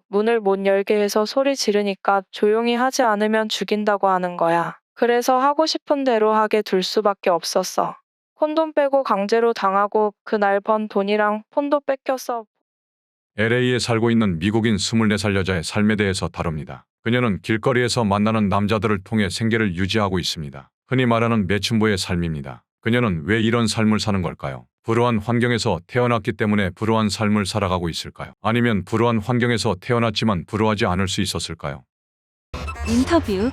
문을 못 열게 해서 소리 지르니까 조용히 하지 않으면 죽인다고 하는 거야. 그래서 하고 싶은 대로 하게 둘 수밖에 없었어. 콘돔 빼고 강제로 당하고 그날 번 돈이랑 폰도 뺏겼어. LA에 살고 있는 미국인 24살 여자의 삶에 대해서 다룹니다. 그녀는 길거리에서 만나는 남자들을 통해 생계를 유지하고 있습니다. 흔히 말하는 매춘부의 삶입니다. 그녀는 왜 이런 삶을 사는 걸까요? 불우한 환경에서 태어났기 때문에 불우한 삶을 살아가고 있을까요? 아니면 불우한 환경에서 태어났지만 불우하지 않을 수 있었을까요? 인터뷰.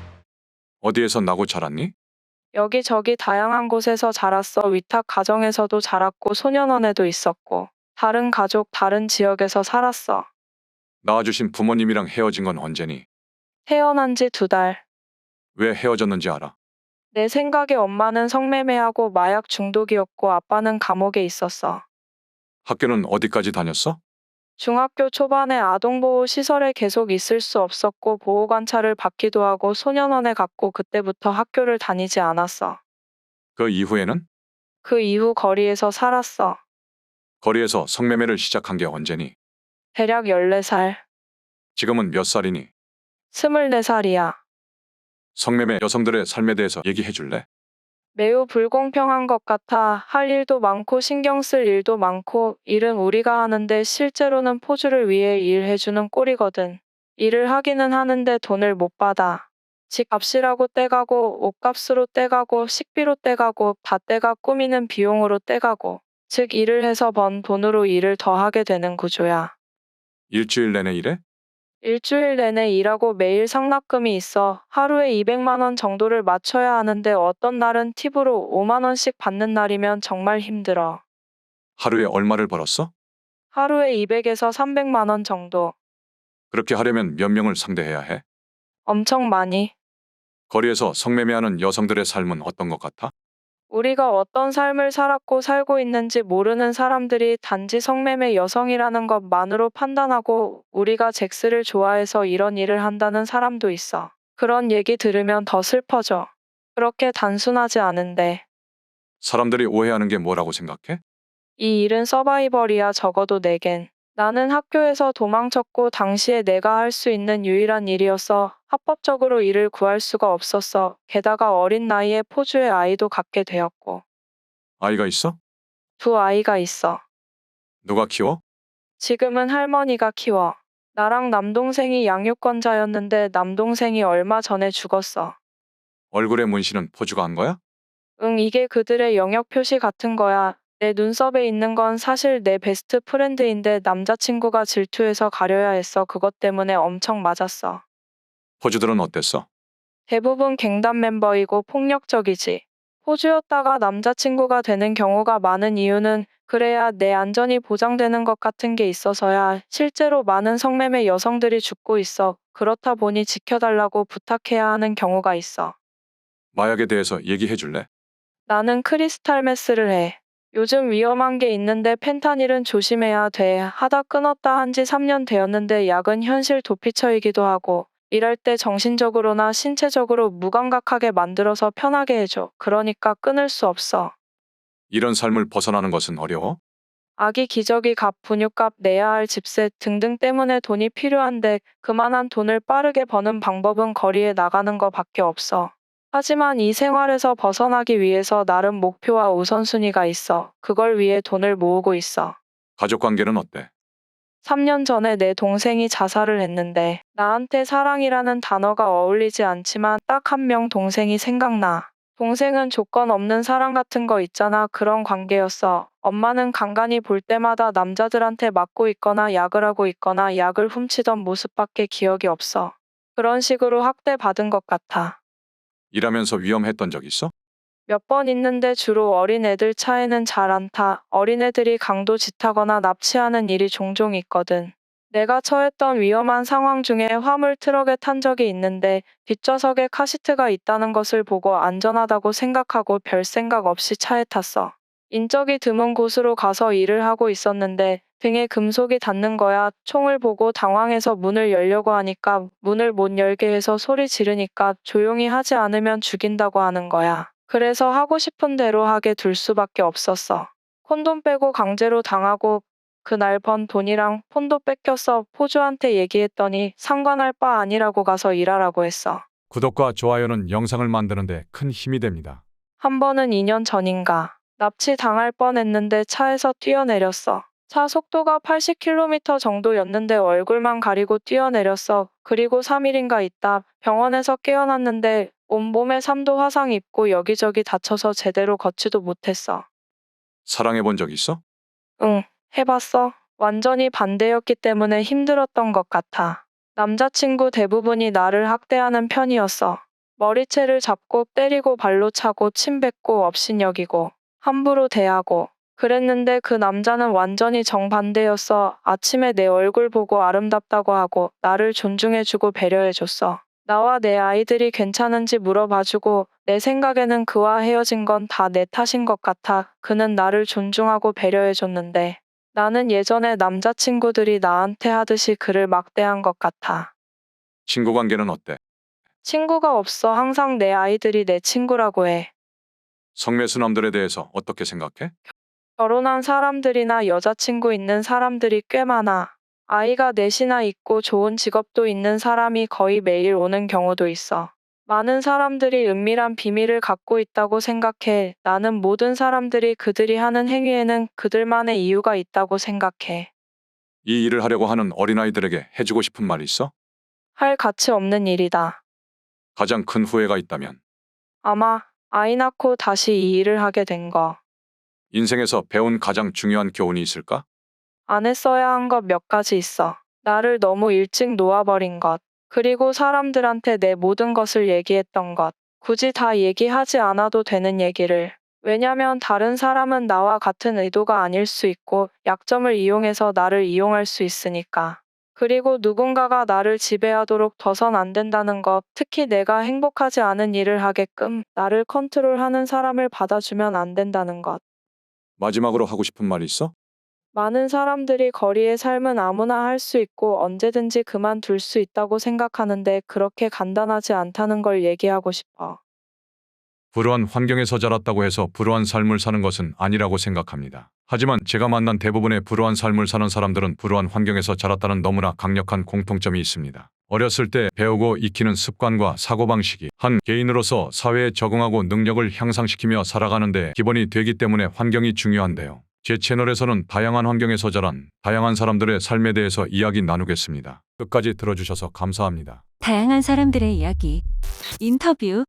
어디에서 나고 자랐니? 여기저기 다양한 곳에서 자랐어. 위탁 가정에서도 자랐고 소년원에도 있었고 다른 가족, 다른 지역에서 살았어. 낳아주신 부모님이랑 헤어진 건 언제니? 태어난 지 2달. 왜 헤어졌는지 알아? 내 생각에 엄마는 성매매하고 마약 중독이었고 아빠는 감옥에 있었어. 학교는 어디까지 다녔어? 중학교 초반에 아동보호 시설에 계속 있을 수 없었고 보호관찰을 받기도 하고 소년원에 갔고 그때부터 학교를 다니지 않았어. 그 이후에는? 그 이후 거리에서 살았어. 거리에서 성매매를 시작한 게 언제니? 대략 14살. 지금은 몇 살이니? 24살이야. 성매매 여성들의 삶에 대해서 얘기해 줄래? 매우 불공평한 것 같아. 할 일도 많고 신경 쓸 일도 많고 일은 우리가 하는데 실제로는 포주를 위해 일해주는 꼴이거든. 일을 하기는 하는데 돈을 못 받아. 집값이라고 떼가고 옷값으로 떼가고 식비로 떼가고 밭대가 꾸미는 비용으로 떼가고 즉 일을 해서 번 돈으로 일을 더 하게 되는 구조야. 일주일 내내 일해? 일주일 내내 일하고 매일 상납금이 있어. 하루에 200만 원 정도를 맞춰야 하는데 어떤 날은 팁으로 5만 원씩 받는 날이면 정말 힘들어. 하루에 얼마를 벌었어? 하루에 200에서 300만 원 정도. 그렇게 하려면 몇 명을 상대해야 해? 엄청 많이. 거리에서 성매매하는 여성들의 삶은 어떤 것 같아? 우리가 어떤 삶을 살았고 살고 있는지 모르는 사람들이 단지 성매매 여성이라는 것만으로 판단하고 우리가 잭스를 좋아해서 이런 일을 한다는 사람도 있어. 그런 얘기 들으면 더 슬퍼져. 그렇게 단순하지 않은데. 사람들이 오해하는 게 뭐라고 생각해? 이 일은 서바이벌이야. 적어도 내겐. 나는 학교에서 도망쳤고 당시에 내가 할 수 있는 유일한 일이었어. 합법적으로 일을 구할 수가 없었어. 게다가 어린 나이에 포주의 아이도 갖게 되었고. 아이가 있어? 2 아이가 있어. 누가 키워? 지금은 할머니가 키워. 나랑 남동생이 양육권자였는데 남동생이 얼마 전에 죽었어. 얼굴에 문신은 포주가 한 거야? 응, 이게 그들의 영역 표시 같은 거야. 내 눈썹에 있는 건 사실 내 베스트 프렌드인데 남자친구가 질투해서 가려야 했어. 그것 때문에 엄청 맞았어. 포주들은 어땠어? 대부분 갱단 멤버이고 폭력적이지. 호주였다가 남자친구가 되는 경우가 많은 이유는 그래야 내 안전이 보장되는 것 같은 게 있어서야. 실제로 많은 성매매 여성들이 죽고 있어. 그렇다 보니 지켜달라고 부탁해야 하는 경우가 있어. 마약에 대해서 얘기해 줄래? 나는 크리스탈 메스를 해. 요즘 위험한 게 있는데 펜타닐은 조심해야 돼. 하다 끊었다 한 지 3년 되었는데 약은 현실 도피처이기도 하고 일할 때 정신적으로나 신체적으로 무감각하게 만들어서 편하게 해줘. 그러니까 끊을 수 없어. 이런 삶을 벗어나는 것은 어려워? 아기 기저귀 값, 분유값, 내야 할 집세 등등 때문에 돈이 필요한데 그만한 돈을 빠르게 버는 방법은 거리에 나가는 거 밖에 없어. 하지만 이 생활에서 벗어나기 위해서 나름 목표와 우선순위가 있어. 그걸 위해 돈을 모으고 있어. 가족 관계는 어때? 3년 전에 내 동생이 자살을 했는데 나한테 사랑이라는 단어가 어울리지 않지만 딱 한 명 동생이 생각나. 동생은 조건 없는 사랑 같은 거 있잖아. 그런 관계였어. 엄마는 간간히 볼 때마다 남자들한테 맞고 있거나 약을 하고 있거나 약을 훔치던 모습밖에 기억이 없어. 그런 식으로 학대받은 것 같아. 일하면서 위험했던 적 있어? 몇 번 있는데 주로 어린애들 차에는 잘 안 타. 어린애들이 강도 짓하거나 납치하는 일이 종종 있거든. 내가 처했던 위험한 상황 중에 화물 트럭에 탄 적이 있는데 뒷좌석에 카시트가 있다는 것을 보고 안전하다고 생각하고 별 생각 없이 차에 탔어. 인적이 드문 곳으로 가서 일을 하고 있었는데 등에 금속이 닿는 거야. 총을 보고 당황해서 문을 열려고 하니까 문을 못 열게 해서 소리 지르니까 조용히 하지 않으면 죽인다고 하는 거야. 그래서 하고 싶은 대로 하게 둘 수밖에 없었어. 콘돔 빼고 강제로 당하고 그날 번 돈이랑 폰도 뺏겼어. 포주한테 얘기했더니 상관할 바 아니라고 가서 일하라고 했어. 구독과 좋아요는 영상을 만드는데 큰 힘이 됩니다. 한 번은 2년 전인가. 납치 당할 뻔했는데 차에서 뛰어내렸어. 차 속도가 80km 정도였는데 얼굴만 가리고 뛰어내렸어. 그리고 3일인가 있다 병원에서 깨어났는데 온몸에 3도 화상 입고 여기저기 다쳐서 제대로 걷지도 못했어. 사랑해 본 적 있어? 응, 해봤어. 완전히 반대였기 때문에 힘들었던 것 같아. 남자친구 대부분이 나를 학대하는 편이었어. 머리채를 잡고 때리고 발로 차고 침 뱉고 업신여기고 함부로 대하고 그랬는데 그 남자는 완전히 정반대였어. 아침에 내 얼굴 보고 아름답다고 하고 나를 존중해주고 배려해줬어. 나와 내 아이들이 괜찮은지 물어봐주고 내 생각에는 그와 헤어진 건 다 내 탓인 것 같아. 그는 나를 존중하고 배려해줬는데 나는 예전에 남자친구들이 나한테 하듯이 그를 막대한 것 같아. 친구 관계는 어때? 친구가 없어. 항상 내 아이들이 내 친구라고 해. 성매수남들에 대해서 어떻게 생각해? 결혼한 사람들이나 여자친구 있는 사람들이 꽤 많아. 아이가 넷이나 있고 좋은 직업도 있는 사람이 거의 매일 오는 경우도 있어. 많은 사람들이 은밀한 비밀을 갖고 있다고 생각해. 나는 모든 사람들이 그들이 하는 행위에는 그들만의 이유가 있다고 생각해. 이 일을 하려고 하는 어린아이들에게 해주고 싶은 말이 있어? 할 가치 없는 일이다. 가장 큰 후회가 있다면 아마 아이 낳고 다시 이 일을 하게 된 거. 인생에서 배운 가장 중요한 교훈이 있을까? 안 했어야 한 것 몇 가지 있어. 나를 너무 일찍 놓아버린 것. 그리고 사람들한테 내 모든 것을 얘기했던 것. 굳이 다 얘기하지 않아도 되는 얘기를. 왜냐면 다른 사람은 나와 같은 의도가 아닐 수 있고 약점을 이용해서 나를 이용할 수 있으니까. 그리고 누군가가 나를 지배하도록 둬선 안 된다는 것. 특히 내가 행복하지 않은 일을 하게끔 나를 컨트롤하는 사람을 받아주면 안 된다는 것. 마지막으로 하고 싶은 말이 있어? 많은 사람들이 거리의 삶은 아무나 할 수 있고 언제든지 그만둘 수 있다고 생각하는데 그렇게 간단하지 않다는 걸 얘기하고 싶어. 불우한 환경에서 자랐다고 해서 불우한 삶을 사는 것은 아니라고 생각합니다. 하지만 제가 만난 대부분의 불우한 삶을 사는 사람들은 불우한 환경에서 자랐다는 너무나 강력한 공통점이 있습니다. 어렸을 때 배우고 익히는 습관과 사고방식이 한 개인으로서 사회에 적응하고 능력을 향상시키며 살아가는 데 기본이 되기 때문에 환경이 중요한데요. 제 채널에서는 다양한 환경에서 자란 다양한 사람들의 삶에 대해서 이야기 나누겠습니다. 끝까지 들어주셔서 감사합니다. 다양한 사람들의 이야기. 인터뷰